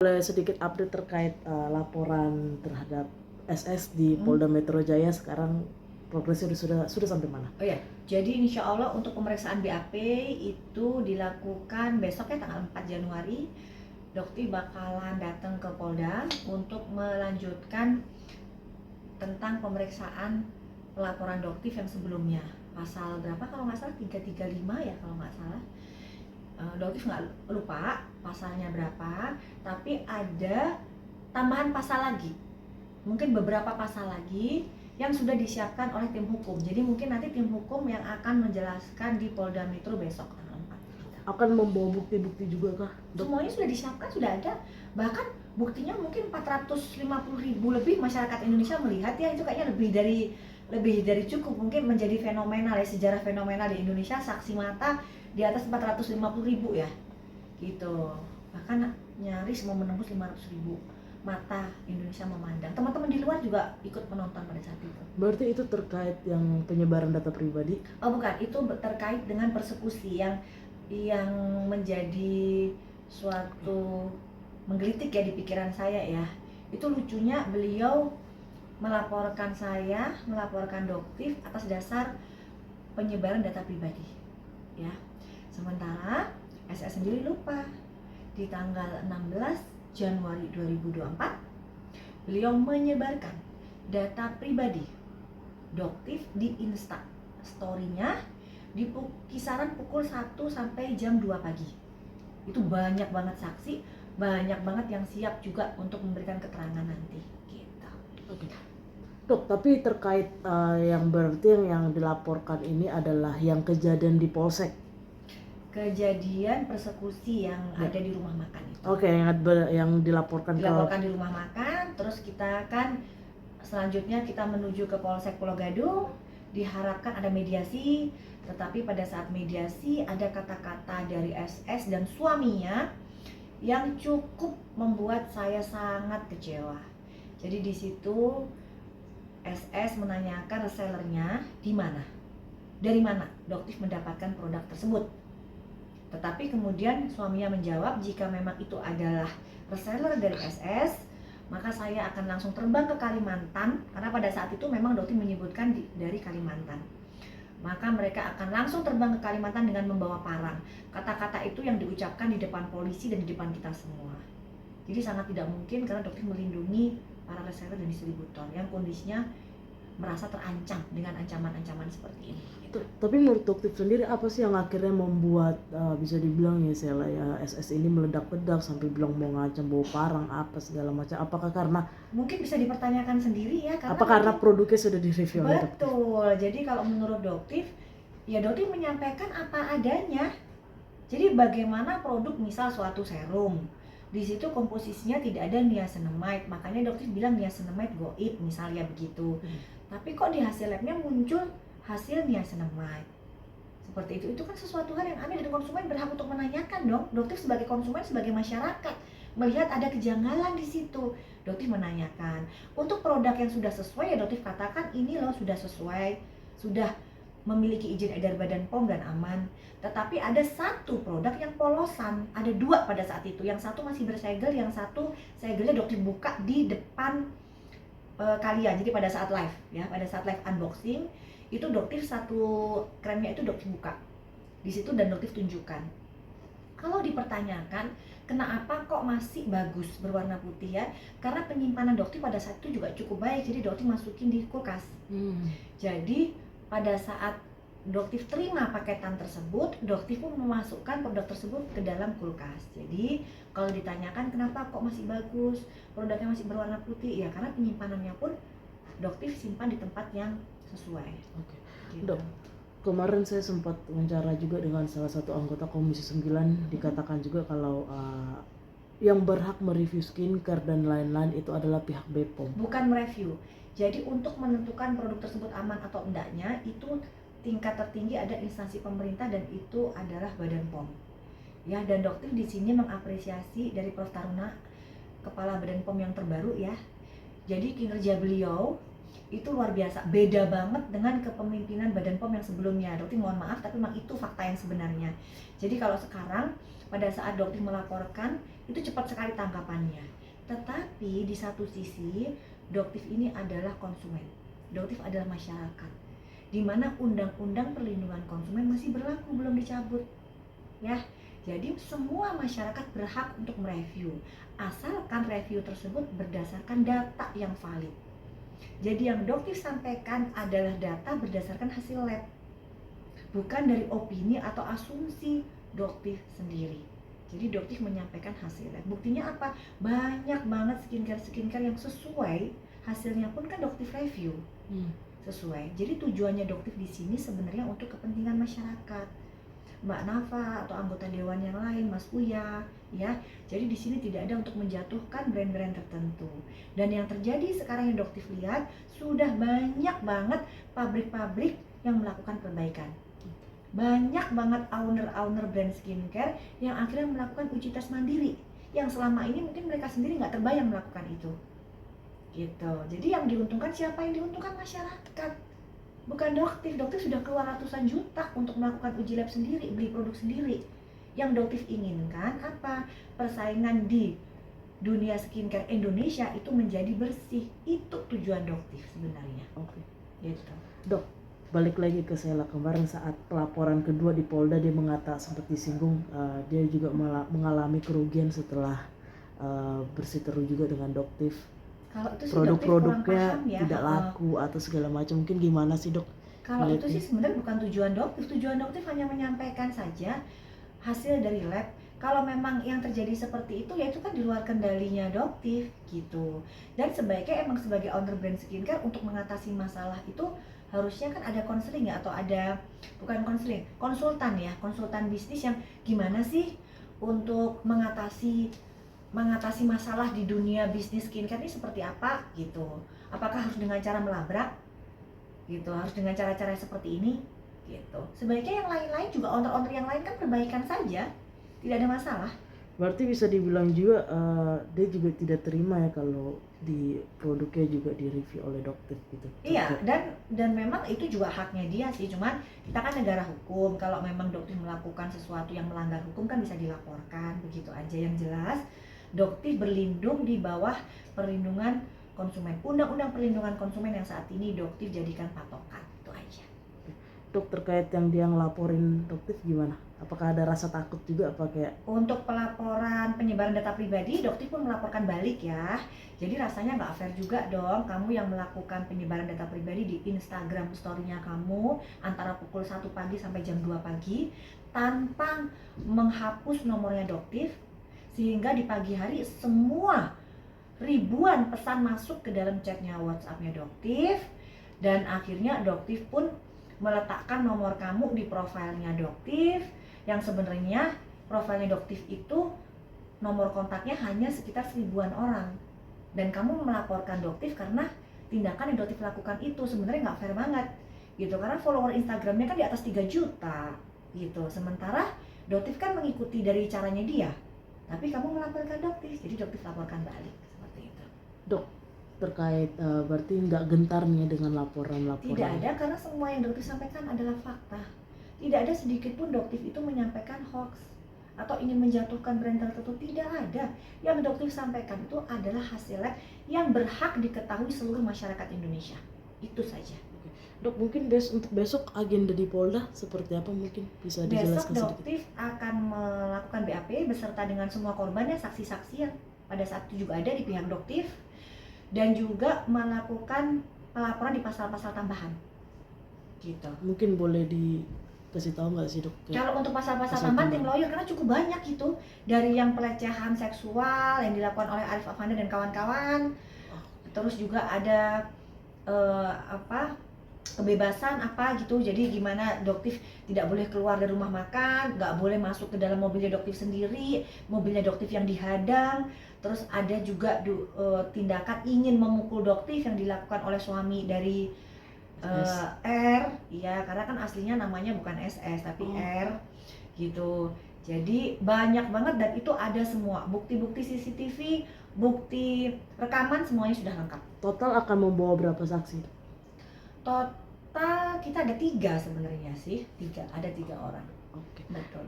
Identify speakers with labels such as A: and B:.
A: Boleh sedikit update terkait laporan terhadap SS di Polda Metro Jaya sekarang progresnya sudah sampai mana?
B: Oh ya, jadi insya Allah untuk pemeriksaan BAP itu dilakukan besoknya tanggal 4 Januari. Dokter bakalan datang ke Polda untuk melanjutkan tentang pemeriksaan laporan dokter yang sebelumnya. Pasal berapa kalau nggak salah, 335 ya kalau nggak salah. Dokter nggak lupa pasalnya berapa, tapi ada tambahan pasal lagi, mungkin beberapa pasal lagi yang sudah disiapkan oleh tim hukum. Jadi mungkin nanti tim hukum yang akan menjelaskan di Polda Metro besok tanggal 4.
A: Akan membawa bukti-bukti juga kah?
B: Semuanya sudah disiapkan, sudah ada. Bahkan buktinya mungkin 450.000 lebih masyarakat Indonesia melihat ya, itu kayaknya lebih dari cukup, mungkin menjadi fenomenal ya, sejarah fenomenal di Indonesia, saksi mata di atas 450.000 ya gitu, bahkan nyaris mau menembus 500.000 mata Indonesia memandang. Teman-teman di luar juga ikut menonton pada saat itu.
A: Berarti itu terkait yang penyebaran data pribadi?
B: Oh bukan, itu terkait dengan persekusi yang menjadi suatu menggelitik ya di pikiran saya ya. Itu lucunya beliau melaporkan dokter atas dasar penyebaran data pribadi ya. Sementara SS sendiri lupa. Di tanggal 16 Januari 2024 beliau menyebarkan data pribadi dokter di Insta story-nya di kisaran pukul 1 sampai jam 2 pagi. Itu banyak banget saksi, banyak banget yang siap juga untuk memberikan keterangan nanti gitu.
A: Oke. Dok, tapi terkait yang berarti yang dilaporkan ini adalah yang kejadian di Polsek.
B: Kejadian persekusi yang ada di rumah makan itu.
A: Oke, yang dilaporkan
B: di rumah makan, terus kita kan selanjutnya kita menuju ke Polsek Pulau Gadung, diharapkan ada mediasi, tetapi pada saat mediasi ada kata-kata dari SS dan suaminya yang cukup membuat saya sangat kecewa. Jadi di situ SS menanyakan resellernya di mana, dari mana dokter mendapatkan produk tersebut. Tetapi kemudian suaminya menjawab jika memang itu adalah reseller dari SS, maka saya akan langsung terbang ke Kalimantan, karena pada saat itu memang dokter menyebutkan dari Kalimantan. Maka mereka akan langsung terbang ke Kalimantan dengan membawa parang. Kata-kata itu yang diucapkan di depan polisi dan di depan kita semua. Jadi sangat tidak mungkin karena dokter melindungi para reseller dan distributor yang kondisinya merasa terancam dengan ancaman-ancaman seperti ini.
A: Tapi menurut dokter sendiri apa sih yang akhirnya membuat bisa dibilang ya Sela ya SS ini meledak-ledak sampai bilang mau ngancam bawa parang apa segala macam? Apakah karena
B: mungkin bisa dipertanyakan sendiri ya,
A: karena produknya sudah direview?
B: Betul. Jadi kalau menurut dokter ya dokter menyampaikan apa adanya. Jadi bagaimana produk misal suatu serum, di situ komposisinya tidak ada niacinamide, makanya dokter bilang niacinamide goib misalnya begitu. Tapi kok di hasil labnya muncul hasil niacinamide seperti itu kan sesuatu hal yang aneh, dan konsumen berhak untuk menanyakan dong. Dokter sebagai konsumen, sebagai masyarakat melihat ada kejanggalan di situ, dokter menanyakan. Untuk produk yang sudah sesuai ya dokter katakan ini loh sudah sesuai, sudah memiliki izin edar Badan POM dan aman. Tetapi ada satu produk yang polosan, ada dua pada saat itu, yang satu masih bersegel, yang satu segelnya dokter buka di depan kalian. Jadi pada saat live ya, pada saat live unboxing itu dokter satu kremnya itu dokter buka di situ dan dokter tunjukkan. Kalau dipertanyakan kenapa kok masih bagus berwarna putih ya, karena penyimpanan dokter pada saat itu juga cukup baik, jadi dokter masukin di kulkas. Jadi pada saat dokter terima paketan tersebut, dokter pun memasukkan produk tersebut ke dalam kulkas. Jadi kalau ditanyakan kenapa kok masih bagus, produknya masih berwarna putih, ya karena penyimpanannya pun dokter simpan di tempat yang sesuai.
A: Oke. Gitu. Dok, kemarin saya sempat wawancara juga dengan salah satu anggota Komisi 9, dikatakan juga kalau yang berhak mereview skincare dan lain-lain itu adalah pihak BPOM.
B: Bukan mereview. Jadi untuk menentukan produk tersebut aman atau enggaknya itu tingkat tertinggi ada instansi pemerintah dan itu adalah Badan POM. Ya, dan dokter di sini mengapresiasi dari Prof Taruna, Kepala Badan POM yang terbaru ya. Jadi kinerja beliau itu luar biasa, beda banget dengan kepemimpinan Badan POM yang sebelumnya. Dokter mohon maaf, tapi memang itu fakta yang sebenarnya. Jadi kalau sekarang pada saat dokter melaporkan itu cepat sekali tanggapannya. Tetapi di satu sisi dokter ini adalah konsumen, dokter adalah masyarakat, di mana undang-undang perlindungan konsumen masih berlaku, belum dicabut, ya. Jadi semua masyarakat berhak untuk mereview, asalkan review tersebut berdasarkan data yang valid. Jadi yang dokter sampaikan adalah data berdasarkan hasil lab, bukan dari opini atau asumsi dokter sendiri. Jadi dokter menyampaikan hasil lab. Buktinya apa? Banyak banget skincare yang sesuai hasilnya pun kan dokter review. Sesuai. Jadi tujuannya dokter di sini sebenarnya untuk kepentingan masyarakat. Mbak Nafa atau anggota dewan yang lain, Mas Uya, ya. Jadi di sini tidak ada untuk menjatuhkan brand-brand tertentu. Dan yang terjadi sekarang yang dokter lihat, sudah banyak banget pabrik-pabrik yang melakukan perbaikan. Banyak banget owner brand skincare yang akhirnya melakukan uji tes mandiri, yang selama ini mungkin mereka sendiri nggak terbayang melakukan itu. Gitu. Jadi yang diuntungkan siapa? Yang diuntungkan masyarakat. Bukan dokter. Dokter sudah keluar ratusan juta untuk melakukan uji lab sendiri, beli produk sendiri. Yang dokter inginkan apa? Persaingan di dunia skincare Indonesia itu menjadi bersih. Itu tujuan dokter sebenarnya.
A: Oke.
B: Gitu.
A: Dok, balik lagi ke Sela. Kemarin saat pelaporan kedua di Polda, dia mengatakan sempat disinggung, dia juga mengalami kerugian setelah bersiteru juga dengan dokter.
B: Kalau itu sih
A: Produk-produknya
B: ya,
A: tidak laku atau segala macam. Mungkin gimana sih dok?
B: Kalau itu sih sebenarnya bukan tujuan dokter. Tujuan dokter hanya menyampaikan saja hasil dari lab. Kalau memang yang terjadi seperti itu, ya itu kan di luar kendalinya dokter gitu. Dan sebaiknya emang sebagai owner brand skincare untuk mengatasi masalah itu harusnya kan ada konseling ya, atau ada, bukan konseling, konsultan ya, konsultan bisnis yang gimana sih untuk mengatasi masalah di dunia bisnis skincare ini seperti apa gitu. Apakah harus dengan cara melabrak gitu, harus dengan cara-cara seperti ini gitu. Sebaiknya yang lain-lain juga, owner-owner yang lain kan perbaikan saja, tidak ada masalah.
A: Berarti bisa dibilang juga dia juga tidak terima ya kalau di produknya juga direview oleh dokter gitu.
B: Iya, dan memang itu juga haknya dia sih. Cuman kita kan negara hukum, kalau memang dokter melakukan sesuatu yang melanggar hukum kan bisa dilaporkan, begitu aja. Yang jelas dokter berlindung di bawah perlindungan konsumen, undang-undang perlindungan konsumen yang saat ini dokter jadikan patokan, itu aja.
A: Dok, terkait yang dia ngelaporin dokter gimana? Apakah ada rasa takut juga apa kayak?
B: Untuk pelaporan penyebaran data pribadi, dokter pun melaporkan balik ya. Jadi rasanya nggak fair juga dong, kamu yang melakukan penyebaran data pribadi di Instagram story-nya kamu antara pukul 1 pagi sampai jam 2 pagi tanpa menghapus nomornya dokter, sehingga di pagi hari semua ribuan pesan masuk ke dalam chatnya WhatsApp-nya dokter, dan akhirnya dokter pun meletakkan nomor kamu di profilnya dokter, yang sebenarnya profilnya dokter itu nomor kontaknya hanya sekitar 1000-an orang, dan kamu melaporkan dokter karena tindakan yang dokter lakukan itu sebenarnya nggak fair banget gitu, karena follower Instagramnya kan di atas 3 juta gitu, sementara dokter kan mengikuti dari caranya dia, tapi kamu melaporkan dokter, jadi dokter laporkan balik seperti itu.
A: Dok, terkait berarti nggak gentar nih dengan laporan-laporan?
B: Tidak ada, karena semua yang dokter sampaikan adalah fakta. Tidak ada sedikit pun dokter itu menyampaikan hoax atau ingin menjatuhkan brand tertentu, tidak ada. Yang dokter sampaikan itu adalah hasil lab yang berhak diketahui seluruh masyarakat Indonesia. Itu saja.
A: Dok, mungkin untuk besok agenda di Polda seperti apa, mungkin bisa dijelaskan sedikit?
B: Besok dokter akan melakukan BAP beserta dengan semua korbannya, saksi-saksi yang pada saat itu juga ada di pihak dokter, dan juga melakukan pelaporan di pasal-pasal tambahan gitu.
A: Mungkin boleh dikasih tahu nggak sih dok?
B: Kalau untuk pasal-pasal tambahan tim lawyer, karena cukup banyak itu, dari yang pelecehan seksual yang dilakukan oleh Arif Afanda dan kawan-kawan, terus juga ada kebebasan gitu, jadi gimana dokter tidak boleh keluar dari rumah makan, nggak boleh masuk ke dalam mobilnya dokter sendiri, mobilnya dokter yang dihadang. Terus ada juga tindakan ingin memukul dokter yang dilakukan oleh suami dari R, ya, karena kan aslinya namanya bukan SS tapi R gitu. Jadi banyak banget dan itu ada semua bukti-bukti CCTV, bukti rekaman semuanya sudah lengkap.
A: Total akan membawa berapa saksi?
B: Total kita ada 3 sebenarnya sih, ada 3 orang.
A: Oke.
B: Betul.